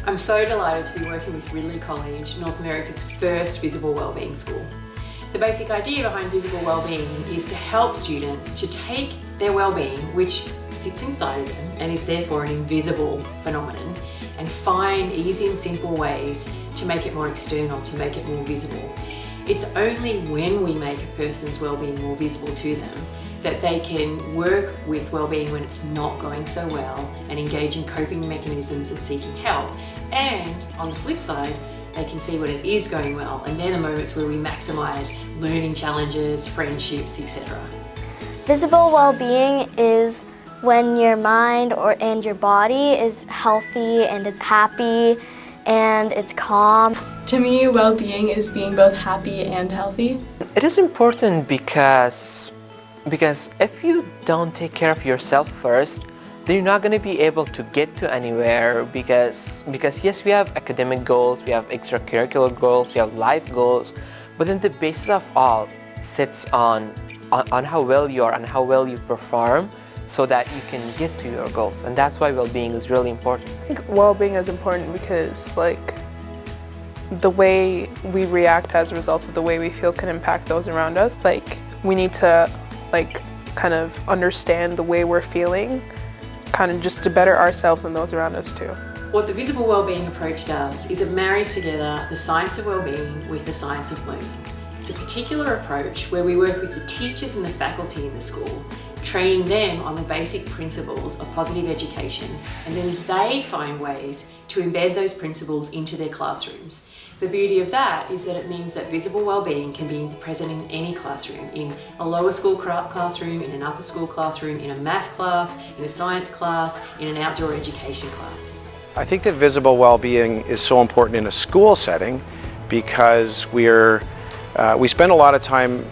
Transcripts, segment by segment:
I'm so delighted to be working with Ridley College, North America's first visible wellbeing school. The basic idea behind visible wellbeing is to help students to take their wellbeing, which sits inside of them and is therefore an invisible phenomenon, and find easy and simple ways to make it more external, to make it more visible. It's only when we make a person's wellbeing more visible to them that they can work with wellbeing when it's not going so well and engage in coping mechanisms and seeking help. And on the flip side, they can see when it is going well, and they're the moments where we maximise learning challenges, friendships, etc. Visible well-being is when your mind and your body is healthy and it's happy and it's calm. To me, well-being is being both happy and healthy. It is important because if you don't take care of yourself first, then you're not going to be able to get to anywhere because yes, we have academic goals, we have extracurricular goals, we have life goals, but then the basis of all sits on how well you are and how well you perform so that you can get to your goals. And that's why well-being is really important. I think well-being is important because the way we react as a result of the way we feel can impact those around us. We need to kind of understand the way we're feeling, kind of just to better ourselves and those around us too. What the visible wellbeing approach does is it marries together the science of wellbeing with the science of learning. It's a particular approach where we work with the teachers and the faculty in the school, training them on the basic principles of positive education, and then they find ways to embed those principles into their classrooms. The beauty of that is that it means that visible wellbeing can be present in any classroom, in a lower school classroom, in an upper school classroom, in a math class, in a science class, in an outdoor education class. I think that visible well-being is so important in a school setting because we spend a lot of time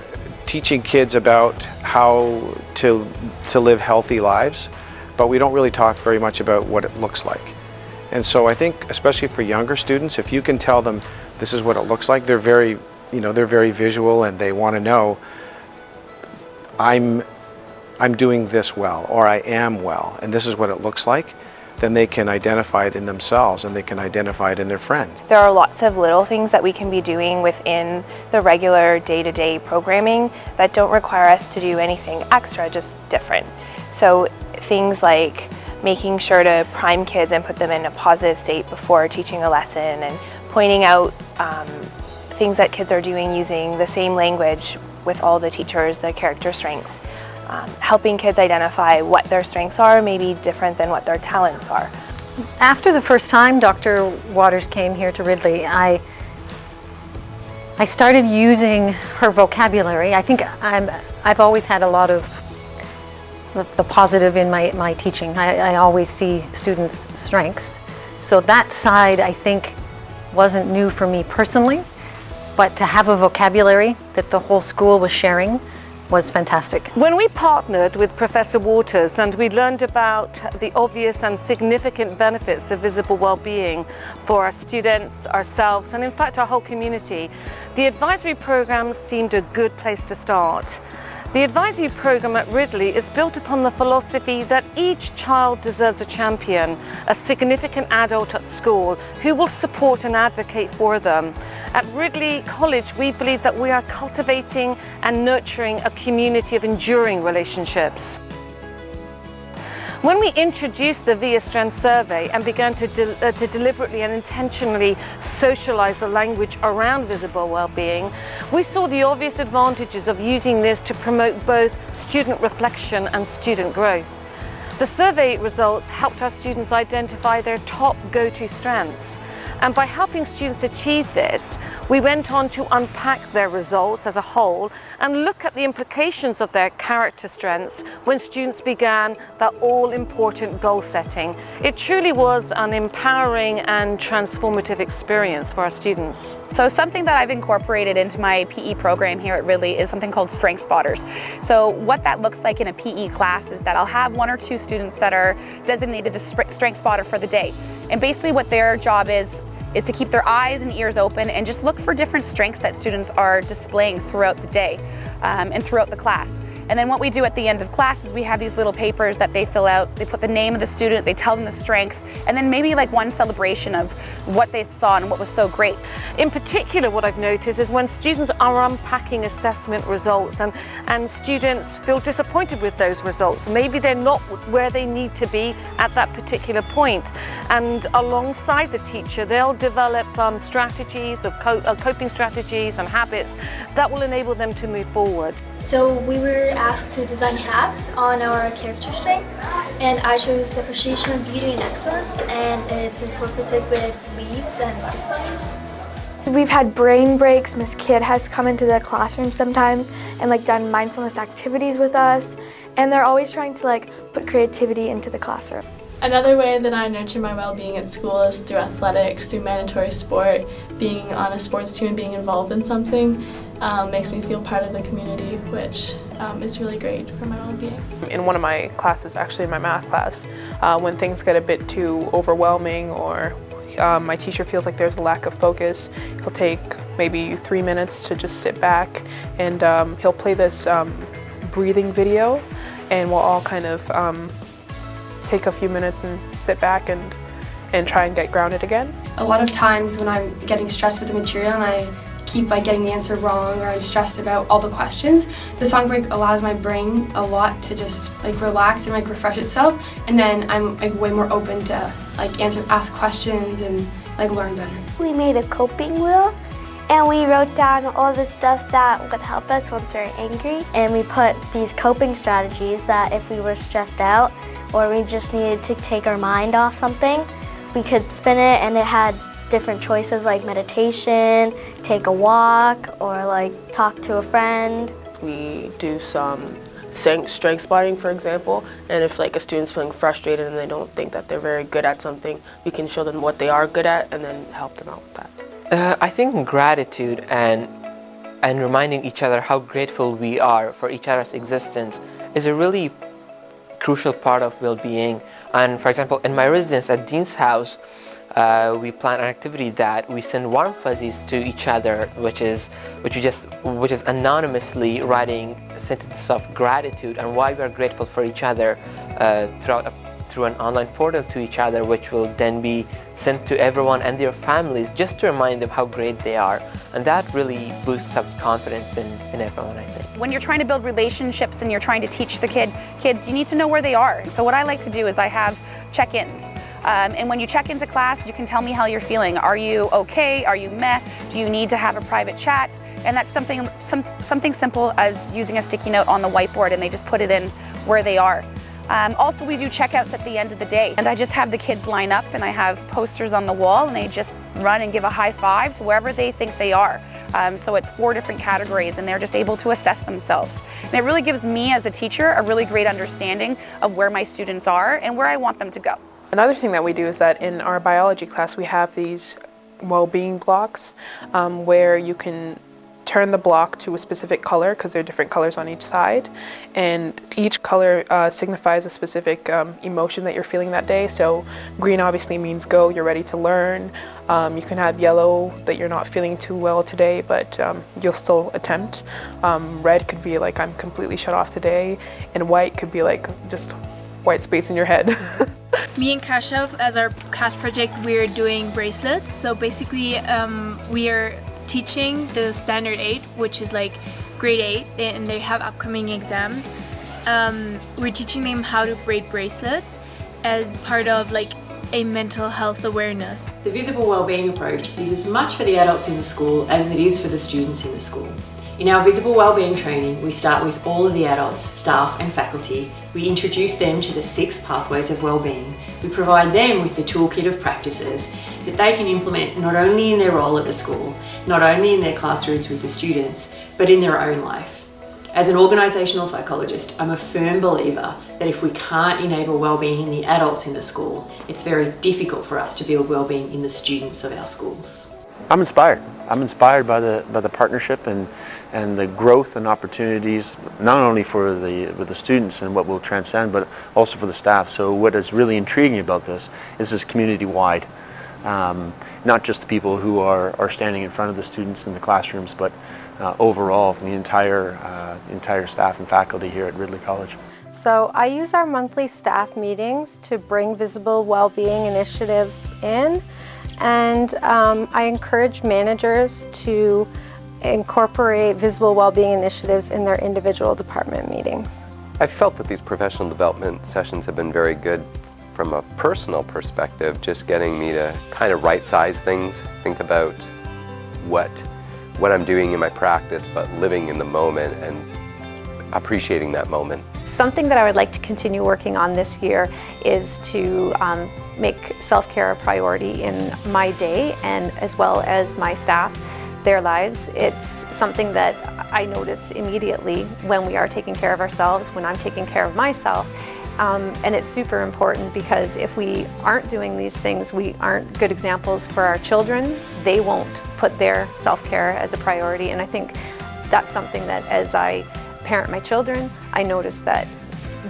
teaching kids about how to live healthy lives, but we don't really talk very much about what it looks like. And so I think, especially for younger students, if you can tell them this is what it looks like, they're very visual and they want to know, I'm doing this well, or I am well, and this is what it looks like. Then they can identify it in themselves and they can identify it in their friends. There are lots of little things that we can be doing within the regular day-to-day programming that don't require us to do anything extra, just different. So things like making sure to prime kids and put them in a positive state before teaching a lesson, and pointing out things that kids are doing using the same language with all the teachers, their character strengths. Helping kids identify what their strengths are may be different than what their talents are. After the first time Dr. Waters came here to Ridley, I started using her vocabulary. I think I've always had a lot of the positive in my teaching. I always see students' strengths. So that side, I think, wasn't new for me personally, but to have a vocabulary that the whole school was sharing was fantastic. When we partnered with Professor Waters and we learned about the obvious and significant benefits of visible well-being for our students, ourselves, and in fact our whole community, the advisory program seemed a good place to start. The advisory program at Ridley is built upon the philosophy that each child deserves a champion, a significant adult at school who will support and advocate for them. At Ridley College, we believe that we are cultivating and nurturing a community of enduring relationships. When we introduced the VIA Strength Survey and began to deliberately and intentionally socialize the language around visible well-being, we saw the obvious advantages of using this to promote both student reflection and student growth. The survey results helped our students identify their top go-to strengths. And by helping students achieve this, we went on to unpack their results as a whole and look at the implications of their character strengths when students began that all-important goal setting. It truly was an empowering and transformative experience for our students. So something that I've incorporated into my PE program here at Ridley is something called Strength Spotters. So what that looks like in a PE class is that I'll have 1 or 2 students that are designated the Strength Spotter for the day. And basically what their job is to keep their eyes and ears open and just look for different strengths that students are displaying throughout the day and throughout the class. And then what we do at the end of class is we have these little papers that they fill out. They put the name of the student, they tell them the strength, and then maybe like one celebration of what they saw and what was so great. In particular, what I've noticed is when students are unpacking assessment results and students feel disappointed with those results. Maybe they're not where they need to be at that particular point. And alongside the teacher, they'll develop strategies of coping strategies and habits that will enable them to move forward. So we were asked to design hats on our character strength, and I chose appreciation of beauty and excellence, and it's incorporated with leaves and butterflies. We've had brain breaks. Miss Kidd has come into the classroom sometimes and like done mindfulness activities with us, and they're always trying to like put creativity into the classroom. Another way that I nurture my well-being at school is through athletics, through mandatory sport. Being on a sports team and being involved in something makes me feel part of the community, which is really great for my well-being. In one of my classes, actually in my math class, when things get a bit too overwhelming or my teacher feels like there's a lack of focus, he'll take maybe 3 minutes to just sit back, and he'll play this breathing video, and we'll all kind of take a few minutes and sit back and try and get grounded again. A lot of times when I'm getting stressed with the material and I keep getting the answer wrong, or I'm stressed about all the questions, the song break allows my brain a lot to just relax and refresh itself, and then I'm way more open to ask questions and learn better. We made a coping wheel, and we wrote down all the stuff that would help us once we're angry, and we put these coping strategies that if we were stressed out or we just needed to take our mind off something, we could spin it, and it had different choices like meditation, take a walk, or talk to a friend. We do some strength spotting, for example, and if a student's feeling frustrated and they don't think that they're very good at something, we can show them what they are good at and then help them out with that. I think gratitude and reminding each other how grateful we are for each other's existence is a really crucial part of well-being. And for example, in my residence at Dean's House, we plan an activity that we send warm fuzzies to each other, which is anonymously writing sentences of gratitude and why we are grateful for each other through an online portal to each other, which will then be sent to everyone and their families just to remind them how great they are. And that really boosts up confidence in everyone, I think. When you're trying to build relationships and you're trying to teach the kids, you need to know where they are. So what I like to do is I have check-ins. And when you check into class, you can tell me how you're feeling. Are you okay? Are you meh? Do you need to have a private chat? And that's something simple as using a sticky note on the whiteboard, and they just put it in where they are. Also, we do checkouts at the end of the day, and I just have the kids line up, and I have posters on the wall, and they just run and give a high five to wherever they think they are. So it's 4 different categories, and they're just able to assess themselves. And it really gives me as the teacher a really great understanding of where my students are and where I want them to go. Another thing that we do is that in our biology class we have these well-being blocks where you can turn the block to a specific color, because there are different colors on each side, and each color signifies a specific emotion that you're feeling that day. So green obviously means go, you're ready to learn. You can have yellow, that you're not feeling too well today, but you'll still attempt. Red could be I'm completely shut off today, and white could be just white space in your head. Me and Kashav, as our class project, we're doing bracelets. So basically we are teaching the standard 8, which is grade 8, and they have upcoming exams. We're teaching them how to braid bracelets as part of a mental health awareness. The visible wellbeing approach is as much for the adults in the school as it is for the students in the school. In our visible wellbeing training, we start with all of the adults, staff and faculty. We introduce them to the 6 pathways of wellbeing. We provide them with the toolkit of practices that they can implement not only in their role at the school, not only in their classrooms with the students, but in their own life. As an organisational psychologist, I'm a firm believer that if we can't enable wellbeing in the adults in the school, it's very difficult for us to build wellbeing in the students of our schools. I'm inspired. I'm inspired by the partnership and the growth and opportunities, not only for the students and what will transcend, but also for the staff. So what is really intriguing about this is community-wide. not just the people who are standing in front of the students in the classrooms, but overall the entire staff and faculty here at Ridley College. So I use our monthly staff meetings to bring visible well-being initiatives in, and I encourage managers to incorporate visible well-being initiatives in their individual department meetings. I felt that these professional development sessions have been very good from a personal perspective, just getting me to kind of right-size things, think about what I'm doing in my practice, but living in the moment and appreciating that moment. Something that I would like to continue working on this year is to make self-care a priority in my day and as well as my staff, their lives. It's something that I notice immediately when we are taking care of ourselves, when I'm taking care of myself. And it's super important because if we aren't doing these things, we aren't good examples for our children. They won't put their self-care as a priority, and I think that's something that as I parent my children, I notice that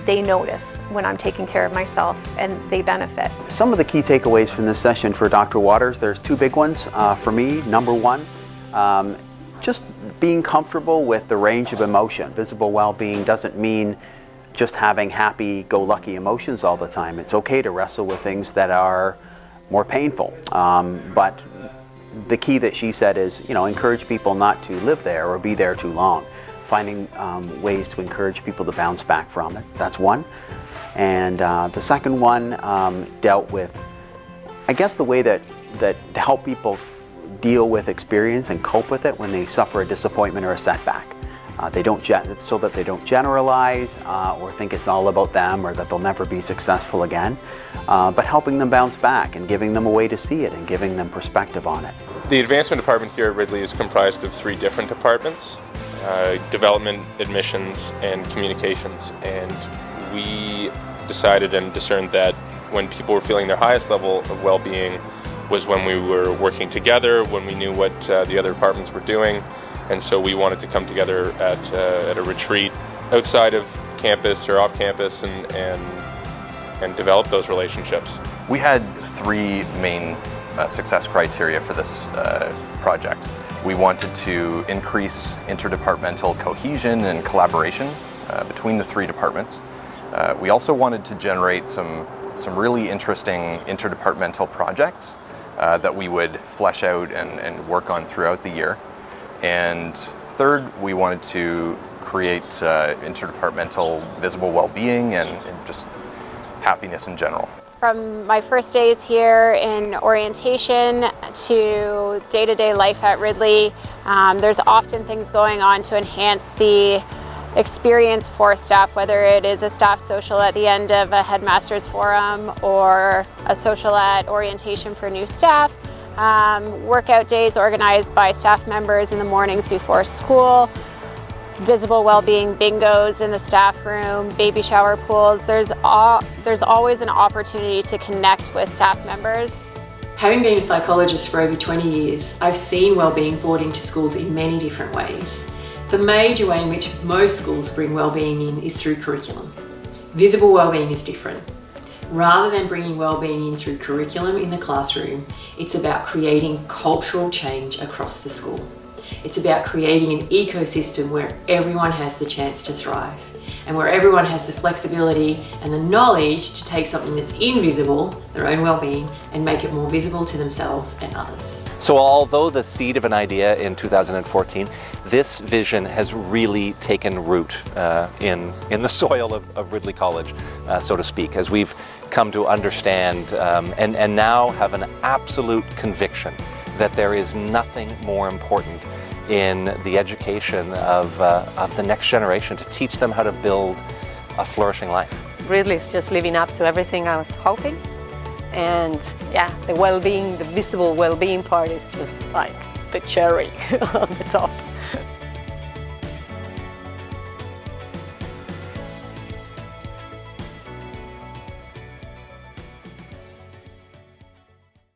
they notice when I'm taking care of myself and they benefit. Some of the key takeaways from this session for Dr. Waters, there's two big ones for me. Number one, just being comfortable with the range of emotion. Visible well-being doesn't mean just having happy-go-lucky emotions all the time. It's okay to wrestle with things that are more painful. But the key that she said is, encourage people not to live there or be there too long. Finding ways to encourage people to bounce back from it. That's one. And the second one dealt with, I guess, the way that to help people deal with experience and cope with it when they suffer a disappointment or a setback. So that they don't generalize or think it's all about them or that they'll never be successful again, but helping them bounce back and giving them a way to see it and giving them perspective on it. The advancement department here at Ridley is comprised of 3 different departments: development, admissions, and communications. And we decided and discerned that when people were feeling their highest level of well-being was when we were working together, when we knew what the other departments were doing. And so we wanted to come together at a retreat outside of campus or off campus and develop those relationships. We had 3 main success criteria for this project. We wanted to increase interdepartmental cohesion and collaboration between the 3 departments. We also wanted to generate some really interesting interdepartmental projects that we would flesh out and work on throughout the year. And third, we wanted to create interdepartmental visible well-being and just happiness in general. From my first days here in orientation to day-to-day life at Ridley, there's often things going on to enhance the experience for staff, whether it is a staff social at the end of a headmaster's forum or a social at orientation for new staff. Workout days organized by staff members in the mornings before school, visible well-being bingos in the staff room, baby shower pools. There's always an opportunity to connect with staff members. Having been a psychologist for over 20 years, I've seen well-being brought into schools in many different ways. The major way in which most schools bring well-being in is through curriculum. Visible well-being is different. Rather than bringing well-being in through curriculum in the classroom, it's about creating cultural change across the school. It's about creating an ecosystem where everyone has the chance to thrive and where everyone has the flexibility and the knowledge to take something that's invisible, their own well-being, and make it more visible to themselves and others. So although the seed of an idea in 2014, this vision has really taken root in the soil of Ridley College, so to speak, as we've come to understand and now have an absolute conviction that there is nothing more important in the education of the next generation, to teach them how to build a flourishing life. Ridley's just living up to everything I was hoping, and yeah, the well-being, the visible well-being part is just like the cherry on the top.